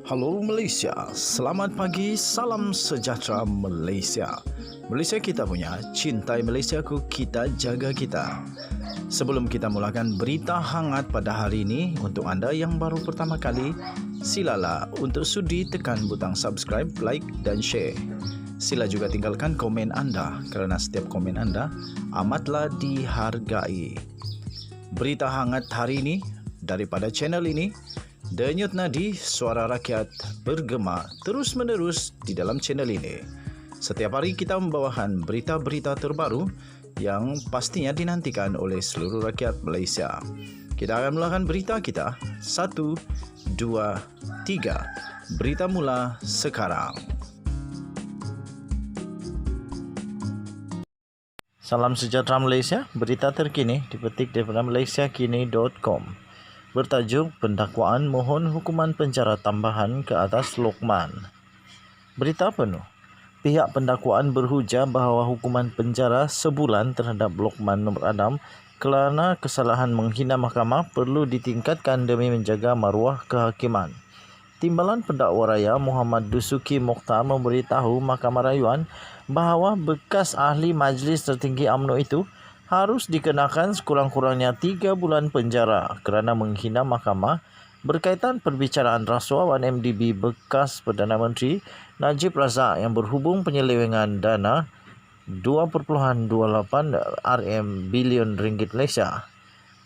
Halo Malaysia, selamat pagi, salam sejahtera Malaysia. Malaysia kita punya, cintai Malaysiaku, kita jaga kita. Sebelum kita mulakan berita hangat pada hari ini, untuk anda yang baru pertama kali, silalah untuk sudi tekan butang subscribe, like dan share. Sila juga tinggalkan komen anda kerana setiap komen anda amatlah dihargai. Berita hangat hari ini daripada channel ini, Denyut nadi suara rakyat bergema terus-menerus di dalam channel ini. Setiap hari kita membawakan berita-berita terbaru yang pastinya dinantikan oleh seluruh rakyat Malaysia. Kita akan mulakan berita kita. 1, 2, 3. Berita mula sekarang. Salam sejahtera Malaysia. Berita terkini dipetik daripada malaysiakini.com. Bertajuk pendakwaan mohon hukuman penjara tambahan ke atas Lokman. Berita penuh. Pihak pendakwaan berhujah bahawa hukuman penjara sebulan terhadap Lokman Nur Adam kerana kesalahan menghina mahkamah perlu ditingkatkan demi menjaga maruah kehakiman. Timbalan Pendakwa Raya Muhammad Dusuki Mokhtar memberitahu Mahkamah Rayuan bahawa bekas ahli Majlis Tertinggi UMNO itu harus dikenakan sekurang-kurangnya 3 bulan penjara kerana menghina mahkamah berkaitan perbicaraan rasuah 1MDB bekas Perdana Menteri Najib Razak yang berhubung penyelewengan dana 2.28 bilion ringgit Malaysia.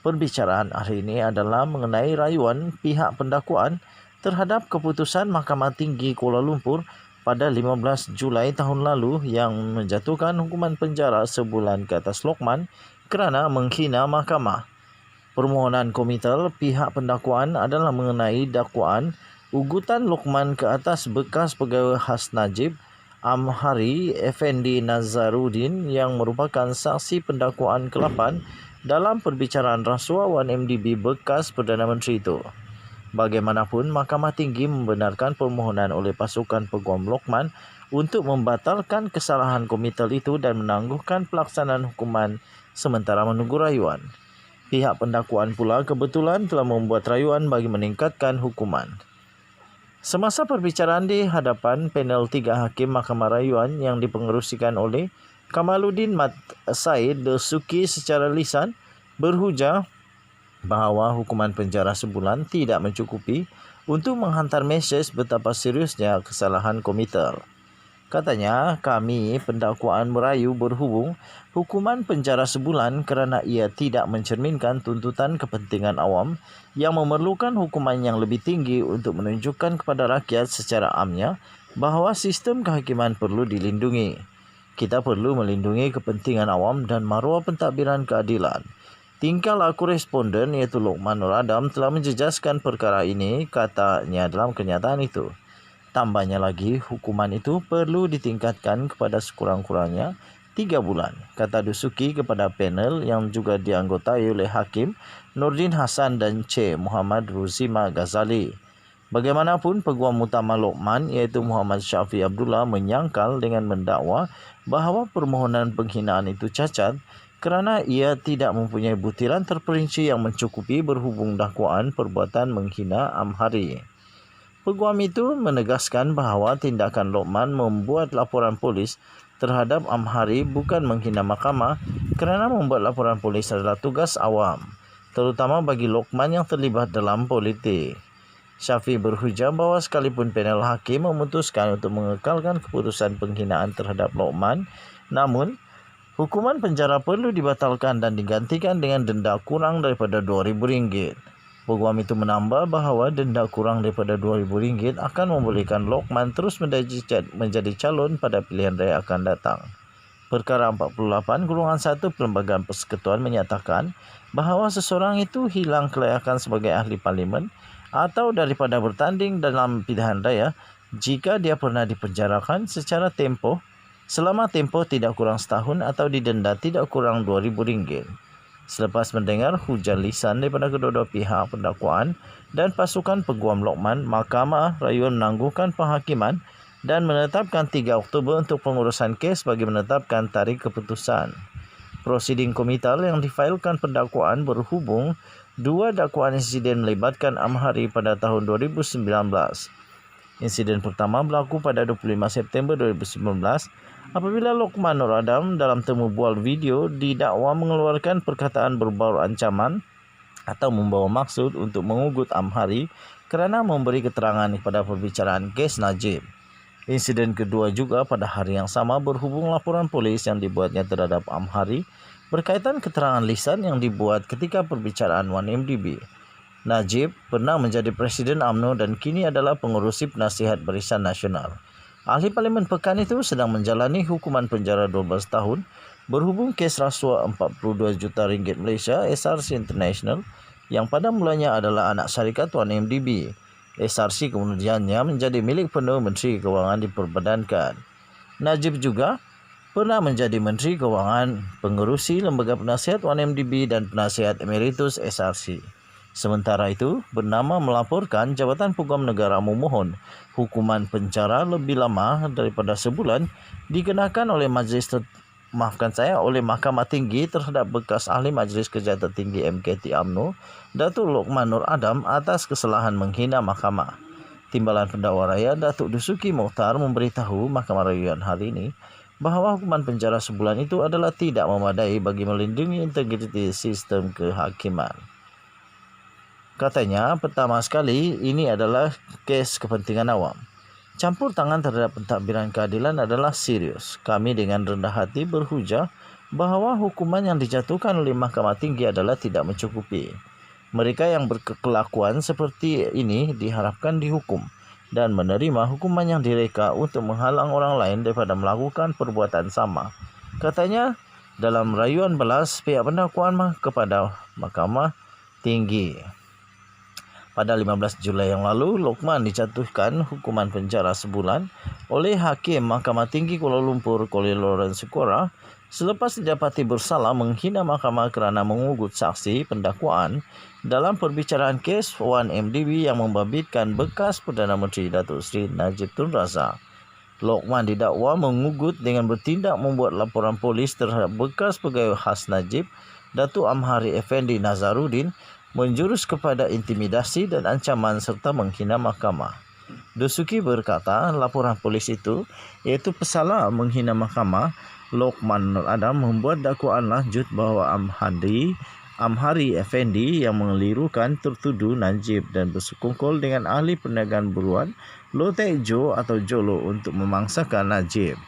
Perbicaraan hari ini adalah mengenai rayuan pihak pendakwaan terhadap keputusan Mahkamah Tinggi Kuala Lumpur pada 15 Julai tahun lalu yang menjatuhkan hukuman penjara sebulan ke atas Lokman kerana menghina mahkamah. Permohonan komitel pihak pendakwaan adalah mengenai dakwaan ugutan Lokman ke atas bekas pegawai khas Najib Amhari Effendi Nazaruddin yang merupakan saksi pendakwaan ke-8 dalam perbicaraan rasuah 1MDB bekas Perdana Menteri itu. Bagaimanapun, Mahkamah Tinggi membenarkan permohonan oleh pasukan peguam Lokman untuk membatalkan kesalahan komitel itu dan menangguhkan pelaksanaan hukuman sementara menunggu rayuan. Pihak pendakwaan pula kebetulan telah membuat rayuan bagi meningkatkan hukuman. Semasa perbicaraan di hadapan panel 3 hakim Mahkamah Rayuan yang dipengerusikan oleh Kamaluddin Mat Said Dusuki secara lisan berhujah bahawa hukuman penjara sebulan tidak mencukupi untuk menghantar mesej betapa seriusnya kesalahan komitel. Katanya, kami pendakwaan merayu berhubung hukuman penjara sebulan kerana ia tidak mencerminkan tuntutan kepentingan awam yang memerlukan hukuman yang lebih tinggi untuk menunjukkan kepada rakyat secara amnya bahawa sistem kehakiman perlu dilindungi. Kita perlu melindungi kepentingan awam dan maruah pentadbiran keadilan. Tingkah laku responden iaitu Lokman Nur Adam telah menjejaskan perkara ini, katanya dalam kenyataan itu. Tambahnya lagi, hukuman itu perlu ditingkatkan kepada sekurang-kurangnya 3 bulan, kata Dusuki kepada panel yang juga dianggotai oleh Hakim Nordin Hassan dan C. Muhammad Ruzima Ghazali. Bagaimanapun, Peguam Utama Lokman iaitu Muhammad Syafi Abdullah menyangkal dengan mendakwa bahawa permohonan penghinaan itu cacat kerana ia tidak mempunyai butiran terperinci yang mencukupi berhubung dakwaan perbuatan menghina Amhari. Peguam itu menegaskan bahawa tindakan Lokman membuat laporan polis terhadap Amhari bukan menghina mahkamah kerana membuat laporan polis adalah tugas awam, terutama bagi Lokman yang terlibat dalam politik. Syafi berhujah bahawa sekalipun panel hakim memutuskan untuk mengekalkan keputusan penghinaan terhadap Lokman, namun hukuman penjara perlu dibatalkan dan digantikan dengan denda kurang daripada RM2,000. Peguam itu menambah bahawa denda kurang daripada RM2,000 akan membolehkan Lokman terus menjadi calon pada pilihan raya akan datang. Perkara 48/1 Perlembagaan Persekutuan menyatakan bahawa seseorang itu hilang kelayakan sebagai ahli parlimen atau daripada bertanding dalam pilihan raya jika dia pernah dipenjarakan secara tempoh selama tempoh tidak kurang setahun atau didenda tidak kurang RM2,000. Selepas mendengar hujan lisan daripada kedua-dua pihak pendakwaan dan pasukan peguam Lokman, Mahkamah Rayuan menangguhkan penghakiman dan menetapkan 3 Oktober untuk pengurusan kes bagi menetapkan tarikh keputusan. Prosiding komitel yang difailkan pendakwaan berhubung 2 dakwaan insiden melibatkan Amhari pada tahun 2019. Insiden pertama berlaku pada 25 September 2019 apabila Lokman Nur Adam dalam temu bual video didakwa mengeluarkan perkataan berbau ancaman atau membawa maksud untuk mengugut Amhari kerana memberi keterangan kepada perbicaraan kes Najib. Insiden kedua juga pada hari yang sama berhubung laporan polis yang dibuatnya terhadap Amhari berkaitan keterangan lisan yang dibuat ketika perbicaraan 1MDB. Najib pernah menjadi Presiden UMNO dan kini adalah pengerusi Penasihat Barisan Nasional. Ahli Parlimen Pekan itu sedang menjalani hukuman penjara 12 tahun berhubung kes rasuah 42 juta ringgit Malaysia SRC International yang pada mulanya adalah anak syarikat 1MDB. SRC kemudiannya menjadi milik penuh Menteri Kewangan diperbadankan. Najib juga pernah menjadi Menteri Kewangan, pengerusi Lembaga Penasihat 1MDB dan Penasihat Emeritus SRC. Sementara itu, bernama melaporkan Jabatan Peguam Negara memohon hukuman penjara lebih lama daripada sebulan dikenakan oleh oleh Mahkamah Tinggi terhadap bekas Ahli Majlis Kerja Tertinggi MKT UMNO, Datuk Lokman Nur Adam atas kesalahan menghina mahkamah. Timbalan Pendakwa Raya Datuk Dusuki Mokhtar memberitahu Mahkamah Rayuan hari ini bahawa hukuman penjara sebulan itu adalah tidak memadai bagi melindungi integriti sistem kehakiman. Katanya, pertama sekali ini adalah kes kepentingan awam. Campur tangan terhadap pentadbiran keadilan adalah serius. Kami dengan rendah hati berhujah bahawa hukuman yang dijatuhkan oleh Mahkamah Tinggi adalah tidak mencukupi. Mereka yang berkelakuan seperti ini diharapkan dihukum dan menerima hukuman yang direka untuk menghalang orang lain daripada melakukan perbuatan sama. Katanya dalam rayuan balas pihak pendakwaan kepada Mahkamah Tinggi. Pada 15 Julai yang lalu, Lokman dijatuhkan hukuman penjara sebulan oleh Hakim Mahkamah Tinggi Kuala Lumpur, Colin Lawrence Sikora, selepas didapati bersalah menghina mahkamah kerana mengugut saksi pendakwaan dalam perbicaraan kes 1MDB yang membabitkan bekas Perdana Menteri Datuk Seri Najib Tun Razak. Lokman didakwa mengugut dengan bertindak membuat laporan polis terhadap bekas pegawai khas Najib, Datuk Amhari Effendi Nazarudin, menjurus kepada intimidasi dan ancaman serta menghina mahkamah. Dusuki berkata laporan polis itu iaitu pesalah menghina mahkamah. Lokman Nur Adam membuat dakwaan lanjut bahawa Amhari Effendi yang mengelirukan tertuduh Najib dan bersekongkol dengan ahli perniagaan buruan Loh Tek Jo atau Jolo untuk memangsakan Najib.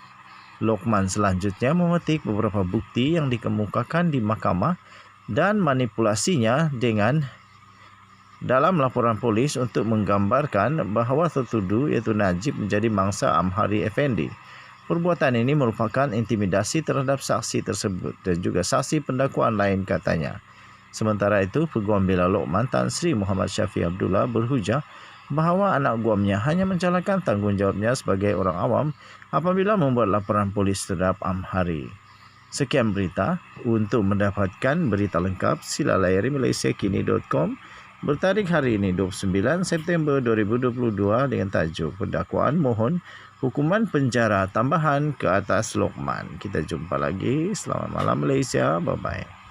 Lokman selanjutnya memetik beberapa bukti yang dikemukakan di mahkamah dan manipulasinya dengan dalam laporan polis untuk menggambarkan bahawa tertuduh iaitu Najib menjadi mangsa Amhari Effendi. Perbuatan ini merupakan intimidasi terhadap saksi tersebut dan juga saksi pendakwaan lain katanya. Sementara itu, Peguam Bela Lokman Tan Sri Muhammad Syafiq Abdullah berhujah bahawa anak guamnya hanya menjalankan tanggungjawabnya sebagai orang awam apabila membuat laporan polis terhadap Amhari. Sekian berita. Untuk mendapatkan berita lengkap, sila layari malaysiakini.com bertarikh hari ini 29 September 2022 dengan tajuk Pendakwaan mohon hukuman penjara tambahan ke atas Lokman. Kita jumpa lagi. Selamat malam Malaysia. Bye-bye.